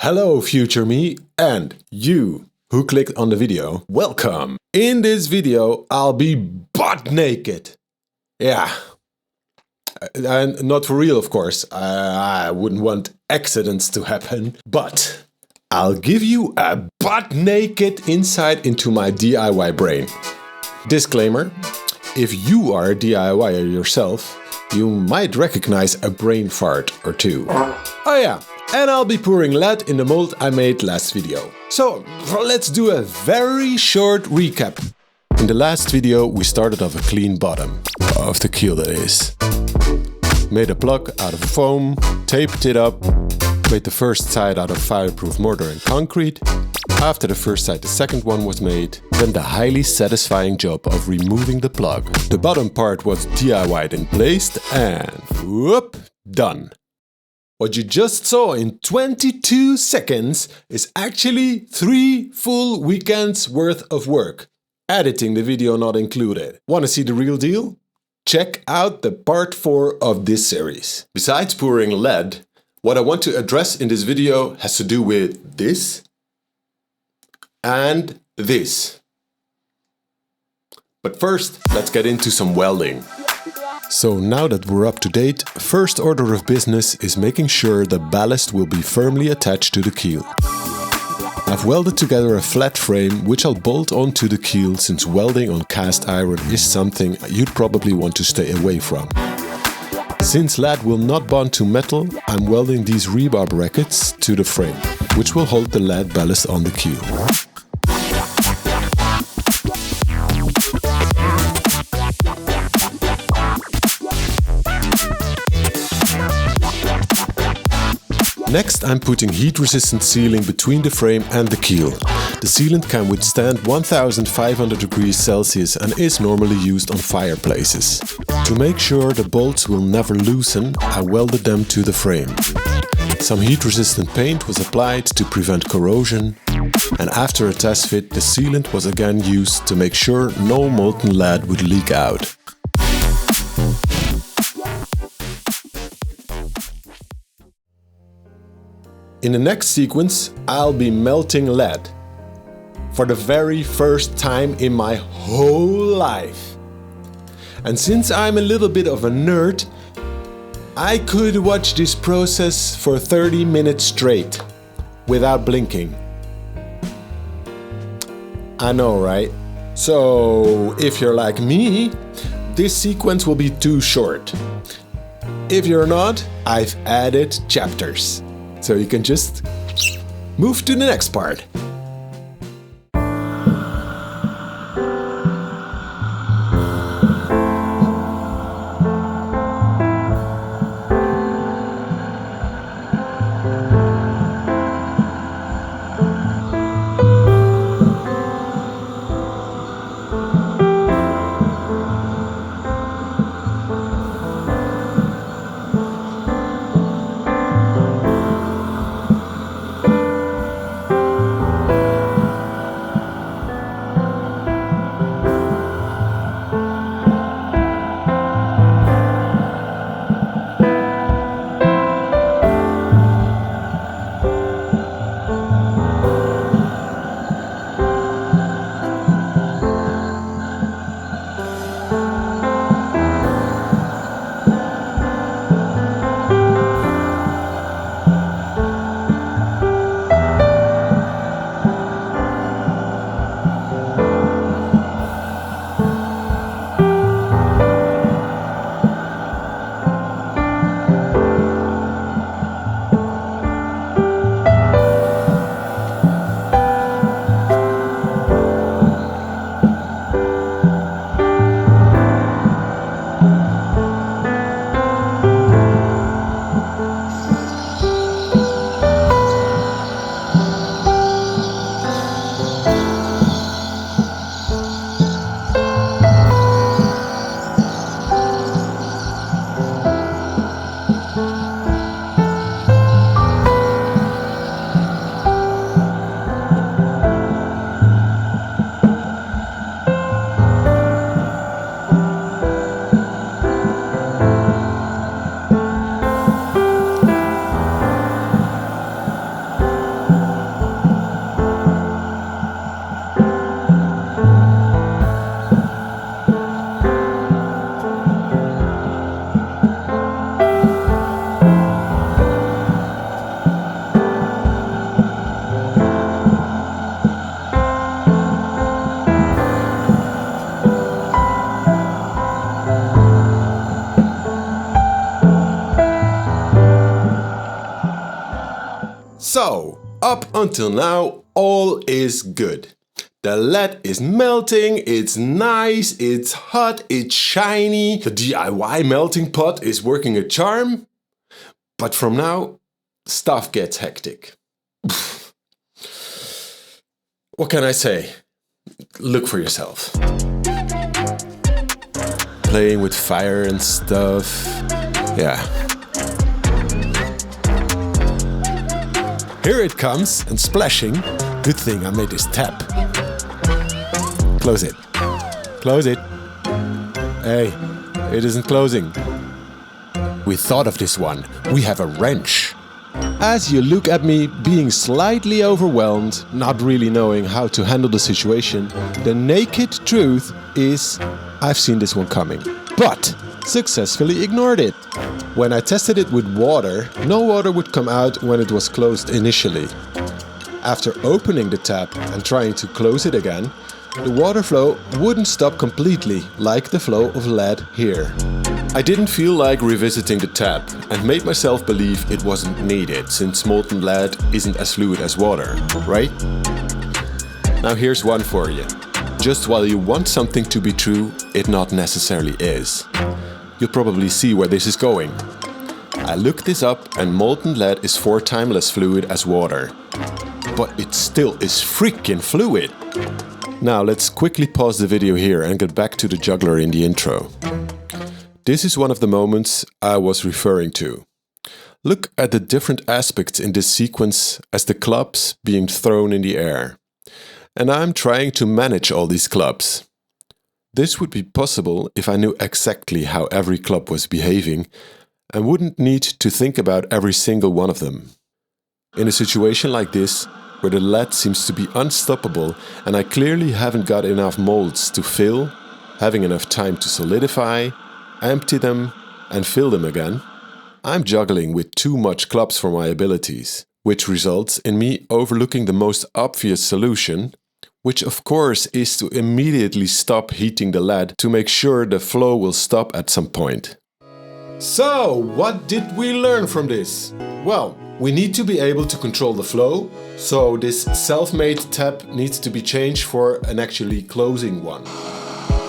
Hello future me and you who clicked on the video, welcome! In this video I'll be butt naked. Yeah, and not for real of course, I wouldn't want accidents to happen, but I'll give you a butt naked insight into my DIY brain. Disclaimer, if you are a DIYer yourself, you might recognize a brain fart or two. Oh yeah, and I'll be pouring lead in the mold I made last video. So let's do a very short recap. In the last video we started off a clean bottom, of the keel that is. Made a plug out of foam, taped it up, made the first side out of fireproof mortar and concrete. After the first side, the second one was made. Then the highly satisfying job of removing the plug. The bottom part was DIY'd and placed and whoop, done. What you just saw in 22 seconds is actually 3 full weekends worth of work. Editing the video not included. Want to see the real deal? Check out the part 4 of this series. Besides pouring lead, what I want to address in this video has to do with this and this. But first, let's get into some welding. So now that we're up to date, first order of business is making sure the ballast will be firmly attached to the keel. I've welded together a flat frame which I'll bolt onto the keel, since welding on cast iron is something you'd probably want to stay away from. Since lead will not bond to metal, I'm welding these rebar brackets to the frame, which will hold the lead ballast on the keel. Next, I'm putting heat-resistant sealing between the frame and the keel. The sealant can withstand 1500 degrees Celsius and is normally used on fireplaces. To make sure the bolts will never loosen, I welded them to the frame. Some heat-resistant paint was applied to prevent corrosion, and after a test fit, the sealant was again used to make sure no molten lead would leak out. In the next sequence, I'll be melting lead. For the very first time in my whole life. And since I'm a little bit of a nerd, I could watch this process for 30 minutes straight, without blinking. I know, right? So, if you're like me, this sequence will be too short. If you're not, I've added chapters. So you can just move to the next part. So, up until now, all is good. The lead is melting, it's nice, it's hot, it's shiny. The DIY melting pot is working a charm. But from now, stuff gets hectic. What can I say? Look for yourself. Playing with fire and stuff. Yeah. Here it comes and splashing. Good thing I made this tap. Close it. Close it. Hey, it isn't closing. We thought of this one. We have a wrench. As you look at me being slightly overwhelmed, not really knowing how to handle the situation, the naked truth is I've seen this one coming, but successfully ignored it. When I tested it with water, no water would come out when it was closed initially. After opening the tap and trying to close it again, the water flow wouldn't stop completely, like the flow of lead here. I didn't feel like revisiting the tap and made myself believe it wasn't needed, since molten lead isn't as fluid as water, right? Now here's one for you. Just while you want something to be true, it not necessarily is. You'll probably see where this is going. I looked this up and molten lead is 4 times less fluid as water. But it still is freaking fluid! Now let's quickly pause the video here and get back to the juggler in the intro. This is one of the moments I was referring to. Look at the different aspects in this sequence as the clubs being thrown in the air. And I'm trying to manage all these clubs. This would be possible if I knew exactly how every club was behaving and wouldn't need to think about every single one of them. In a situation like this, where the lead seems to be unstoppable and I clearly haven't got enough molds to fill, having enough time to solidify, empty them and fill them again, I'm juggling with too much clubs for my abilities, which results in me overlooking the most obvious solution, which of course is to immediately stop heating the lead to make sure the flow will stop at some point. So, what did we learn from this? Well, we need to be able to control the flow, so this self-made tap needs to be changed for an actually closing one.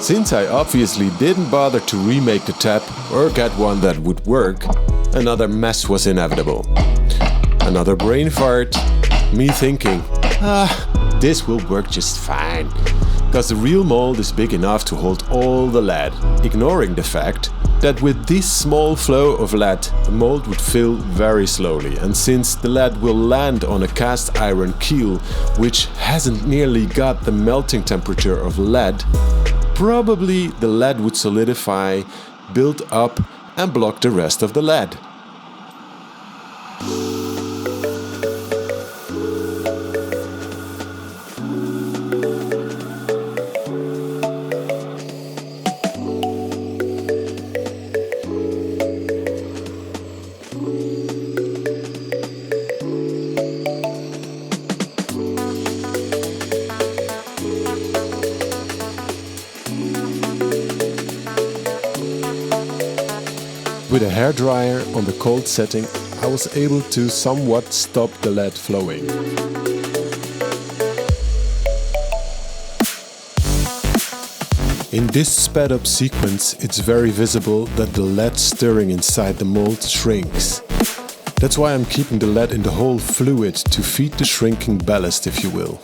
Since I obviously didn't bother to remake the tap or get one that would work, another mess was inevitable. Another brain fart, me thinking, this will work just fine, because the real mold is big enough to hold all the lead, ignoring the fact that with this small flow of lead, the mold would fill very slowly, and since the lead will land on a cast iron keel, which hasn't nearly got the melting temperature of lead, probably the lead would solidify, build up and block the rest of the lead. With a hairdryer on the cold setting, I was able to somewhat stop the lead flowing. In this sped up sequence, it's very visible that the lead stirring inside the mold shrinks. That's why I'm keeping the lead in the whole fluid to feed the shrinking ballast, if you will.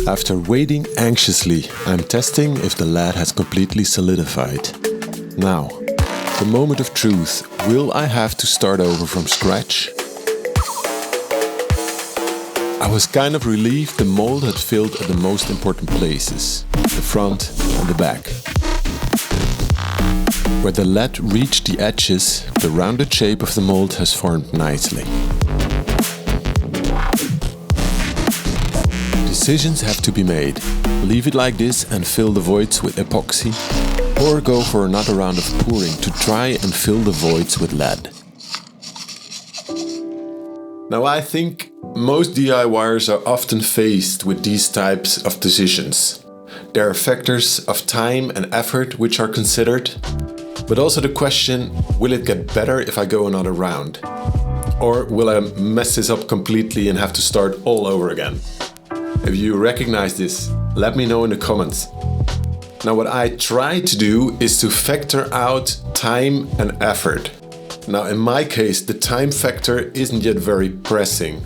After waiting anxiously, I'm testing if the lead has completely solidified. Now, the moment of truth. Will I have to start over from scratch? I was kind of relieved the mold had filled at the most important places, the front and the back. Where the lead reached the edges, the rounded shape of the mold has formed nicely. Decisions have to be made. Leave it like this and fill the voids with epoxy, or go for another round of pouring to try and fill the voids with lead. Now I think most DIYers are often faced with these types of decisions. There are factors of time and effort which are considered. But also the question, will it get better if I go another round? Or will I mess this up completely and have to start all over again? If you recognize this, let me know in the comments. Now what I try to do is to factor out time and effort. Now in my case, the time factor isn't yet very pressing.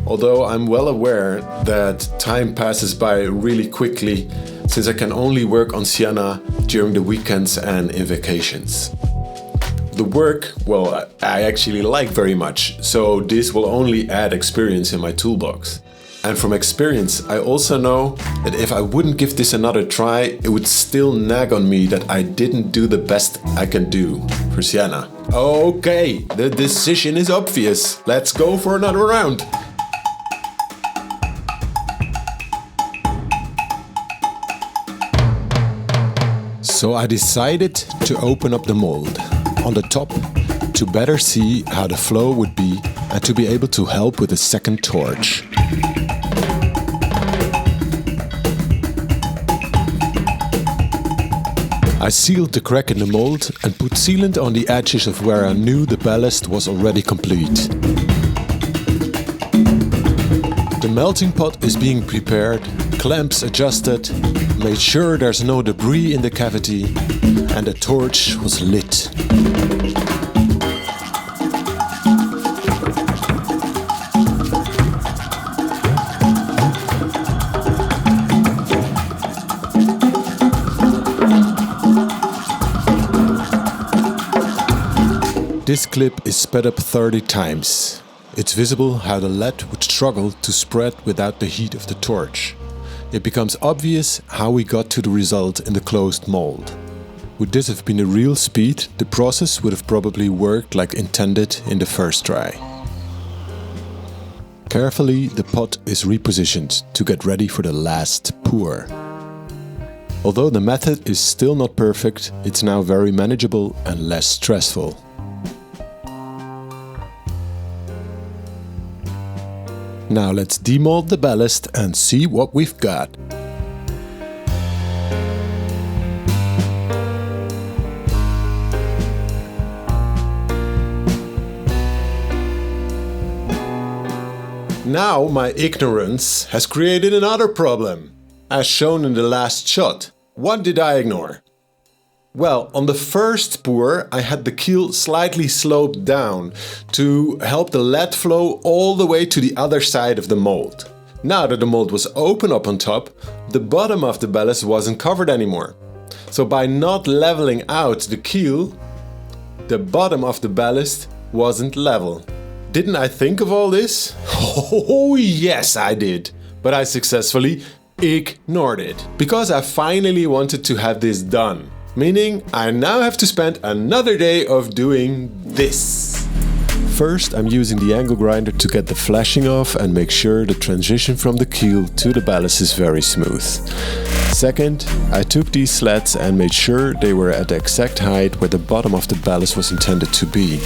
Although I'm well aware that time passes by really quickly since I can only work on Sienna during the weekends and in vacations. The work, well, I actually like very much, so this will only add experience in my toolbox. And from experience, I also know that if I wouldn't give this another try, it would still nag on me that I didn't do the best I can do for Sienna. Okay, the decision is obvious. Let's go for another round. So I decided to open up the mold on the top to better see how the flow would be and to be able to help with a second torch. I sealed the crack in the mold and put sealant on the edges of where I knew the ballast was already complete. The melting pot is being prepared, clamps adjusted, made sure there's no debris in the cavity, and the torch was lit. This clip is sped up 30 times. It's visible how the lead would struggle to spread without the heat of the torch. It becomes obvious how we got to the result in the closed mold. Would this have been a real speed, the process would have probably worked like intended in the first try. Carefully, the pot is repositioned to get ready for the last pour. Although the method is still not perfect, it's now very manageable and less stressful. Now let's demold the ballast and see what we've got. Now my ignorance has created another problem, as shown in the last shot. What did I ignore? Well, on the first pour I had the keel slightly sloped down to help the lead flow all the way to the other side of the mold. Now that the mold was open up on top, the bottom of the ballast wasn't covered anymore. So by not leveling out the keel, the bottom of the ballast wasn't level. Didn't I think of all this? Oh yes I did, but I successfully ignored it because I finally wanted to have this done. Meaning I now have to spend another day of doing this. First, I'm using the angle grinder to get the flashing off and make sure the transition from the keel to the ballast is very smooth. Second, I took these slats and made sure they were at the exact height where the bottom of the ballast was intended to be.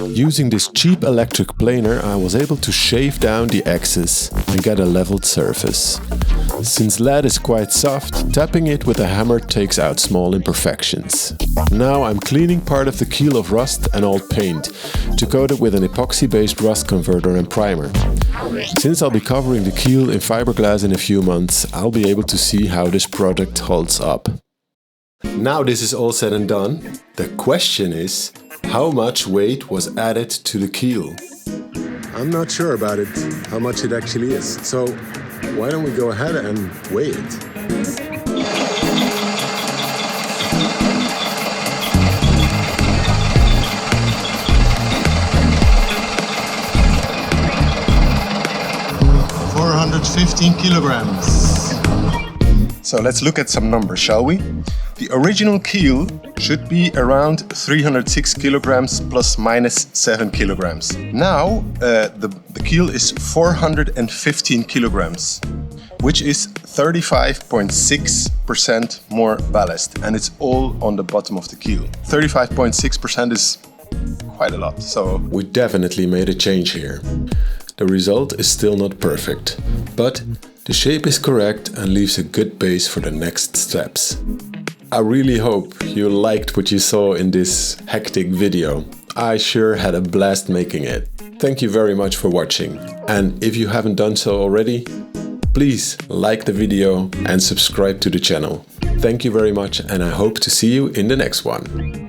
Using this cheap electric planer, I was able to shave down the axis and get a leveled surface. Since lead is quite soft, tapping it with a hammer takes out small imperfections. Now I'm cleaning part of the keel of rust and old paint to coat it with an epoxy-based rust converter and primer. Since I'll be covering the keel in fiberglass in a few months, I'll be able to see how this product holds up. Now this is all said and done, the question is, how much weight was added to the keel? I'm not sure about it, how much it actually is, so why don't we go ahead and weigh it? $415 kilograms. So let's look at some numbers, shall we? The original keel should be around 306 kilograms plus minus 7 kilograms. Now the keel is 415 kilograms, which is 35.6% more ballast, and it's all on the bottom of the keel. 35.6% is quite a lot, so we definitely made a change here. The result is still not perfect, but the shape is correct and leaves a good base for the next steps. I really hope you liked what you saw in this hectic video. I sure had a blast making it. Thank you very much for watching. And if you haven't done so already, please like the video and subscribe to the channel. Thank you very much, and I hope to see you in the next one.